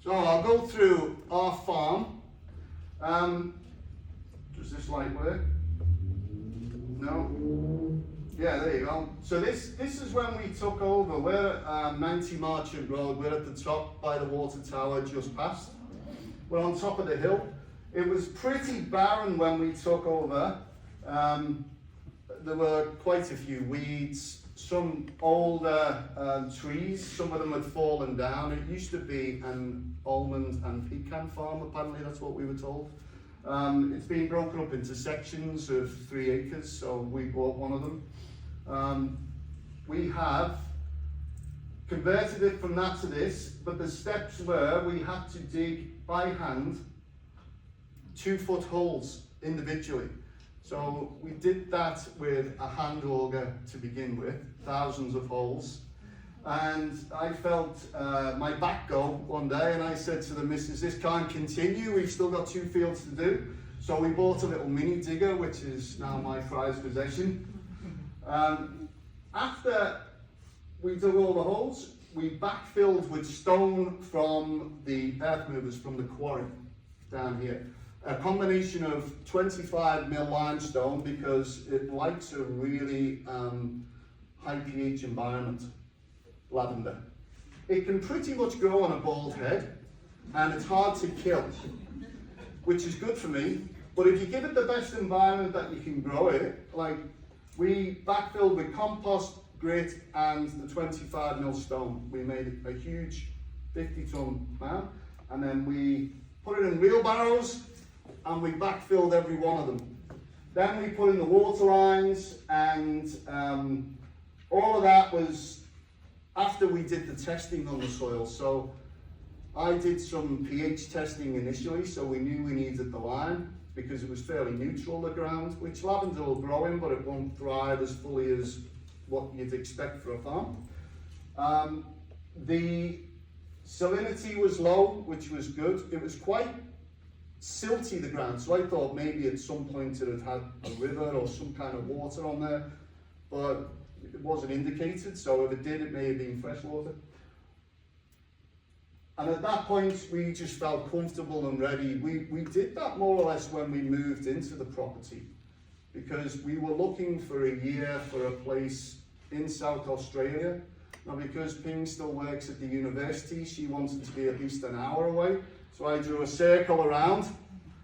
So I'll go through our farm. Does this light work? No? Yeah, there you go. So this is when we took over. We're at 90 Marchant Road. We're at the top by the water tower just past. We're on top of the hill. It was pretty barren when we took over. There were quite a few weeds, some older trees, some of them had fallen down. It used to be an almond and pecan farm, apparently that's what we were told. It's been broken up into sections of 3 acres, so we bought one of them. We have converted it from that to this, but the steps were we had to dig by hand 2-foot holes individually. So we did that with a hand auger to begin with, thousands of holes. And I felt my back go one day, and I said to the missus, this can't continue, we've still got 2 fields to do. So we bought a little mini digger, which is now my prized possession. After we dug all the holes, we backfilled with stone from the earth movers from the quarry down here. A combination of 25mm limestone because it likes a really high pH environment, lavender. It can pretty much grow on a bald head and it's hard to kill, which is good for me. But if you give it the best environment that you can grow it, like we backfilled with compost, grit and the 25mm stone. We made a huge 50-ton mound and then we put it in wheelbarrows and we backfilled every one of them. Then we put in the water lines and all of that was after we did the testing on the soil. So I did some pH testing initially, so we knew we needed the lime because it was fairly neutral, the ground, which lavender will grow in, but it won't thrive as fully as what you'd expect for a farm. The salinity was low, which was good. It was quite silty, the ground, so I thought maybe at some point it had a river or some kind of water on there, but it wasn't indicated, so if it did, it may have been fresh water. And at that point, we just felt comfortable and ready. We did that more or less when we moved into the property, because we were looking for a year for a place in South Australia. Now, because Ping still works at the university, she wanted to be at least an hour away. So I drew a circle around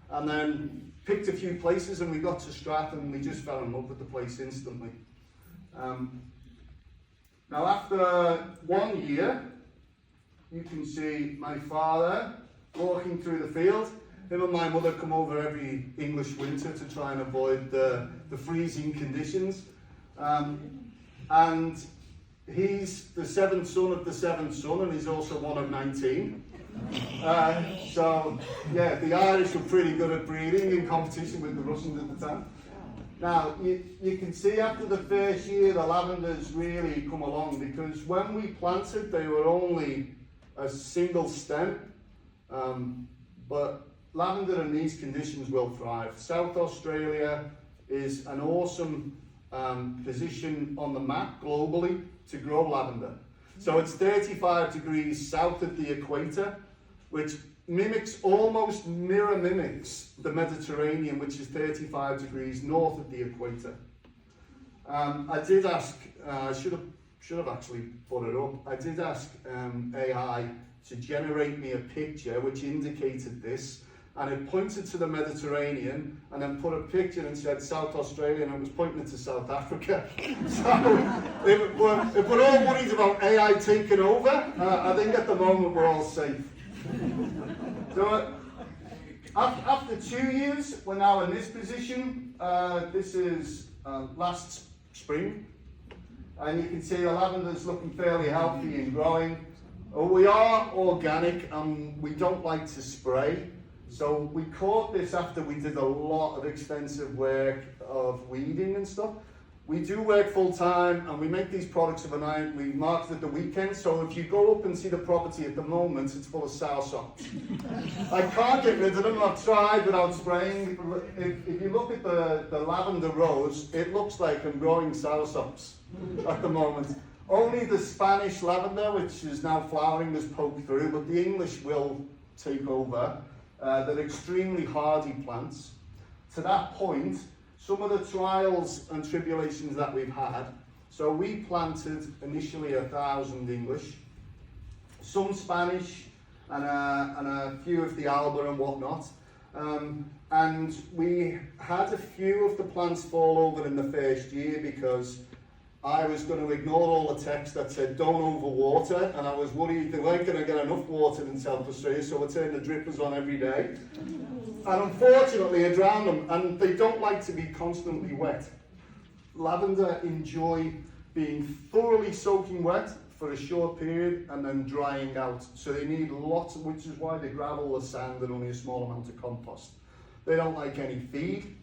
and then picked a few places, and we got to Strath and we just fell in love with the place instantly. Now after 1 year, you can see my father walking through the field. Him and my mother come over every English winter to try and avoid the freezing conditions. And he's the 7th son of the 7th son, and he's also one of 19. So yeah, the Irish were pretty good at breeding in competition with the Russians at the time. Now you can see after the first year the lavenders really come along, because when we planted they were only a single stem, but lavender in these conditions will thrive. South Australia is an awesome position on the map globally to grow lavender. So it's 35 degrees south of the equator, which almost mirror mimics the Mediterranean, which is 35 degrees north of the equator. I did ask, I should have actually put it up, I did ask AI to generate me a picture which indicated this, and it pointed to the Mediterranean and then put a picture and said South Australia, and it was pointing to South Africa. So if we're all worried about AI taking over, I think at the moment we're all safe. So after 2 years, we're now in this position. This is last spring, and you can see the lavender's looking fairly healthy and growing. We are organic and we don't like to spray. So we caught this after we did a lot of extensive work of weeding and stuff. We do work full time and we make these products overnight. We market at the weekend. So if you go up and see the property at the moment, it's full of soursop. I can't get rid of them. I've tried without spraying. If you look at the lavender rows, it looks like I'm growing soursops at the moment. Only the Spanish lavender, which is now flowering, has poked through, but the English will take over. They're extremely hardy plants. To that point, some of the trials and tribulations that we've had, so we planted initially 1,000 English, some Spanish, and a few of the Alba and whatnot. And we had a few of the plants fall over in the first year because I was going to ignore all the text that said don't overwater, and I was worried they weren't going to get enough water in South Australia, so I turned the drippers on every day. And unfortunately I drowned them, and they don't like to be constantly wet. Lavender enjoy being thoroughly soaking wet for a short period and then drying out. So they need lots, which is why they gravel, the sand, and only a small amount of compost. They don't like any feed.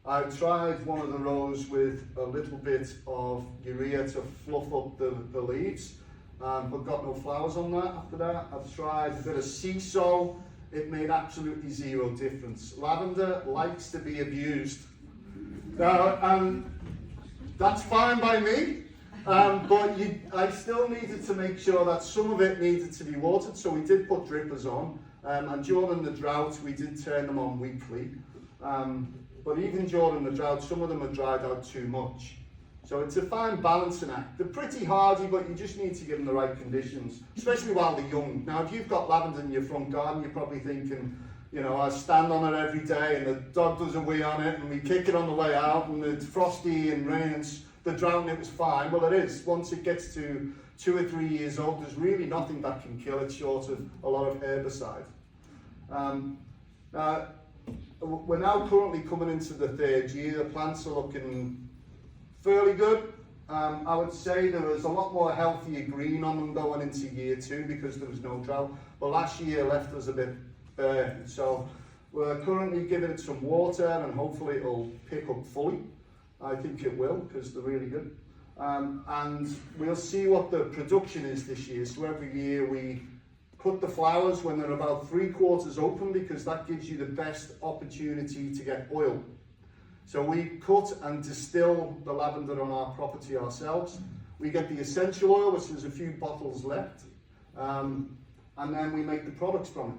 I tried one of the rows with a little bit of urea to fluff up the leaves, but got no flowers on that after that. I've tried a bit of sea salt. It made absolutely zero difference. Lavender likes to be abused. Now, that's fine by me. But I still needed to make sure that some of it needed to be watered, so we did put drippers on, and during the drought we did turn them on weekly. But even during the drought, some of them had dried out too much. So it's a fine balancing act. They're pretty hardy, but you just need to give them the right conditions, especially while they're young. Now, if you've got lavender in your front garden, you're probably thinking, you know, I stand on it every day and the dog does a wee on it and we kick it on the way out and it's frosty and rains. The drought, it was fine. Well, it is. Once it gets to 2 or 3 years old, there's really nothing that can kill it short of a lot of herbicide. We're now currently coming into the 3rd year. The plants are looking fairly good. I would say there was a lot more healthier green on them going into year 2 because there was no drought. But last year left us a bit bare. So we're currently giving it some water and hopefully it'll pick up fully. I think it will because they're really good. And we'll see what the production is this year. So every year we put the flowers when they're about 3/4 open because that gives you the best opportunity to get oil. So we cut and distill the lavender on our property ourselves. We get the essential oil, which there's a few bottles left, and then we make the products from it.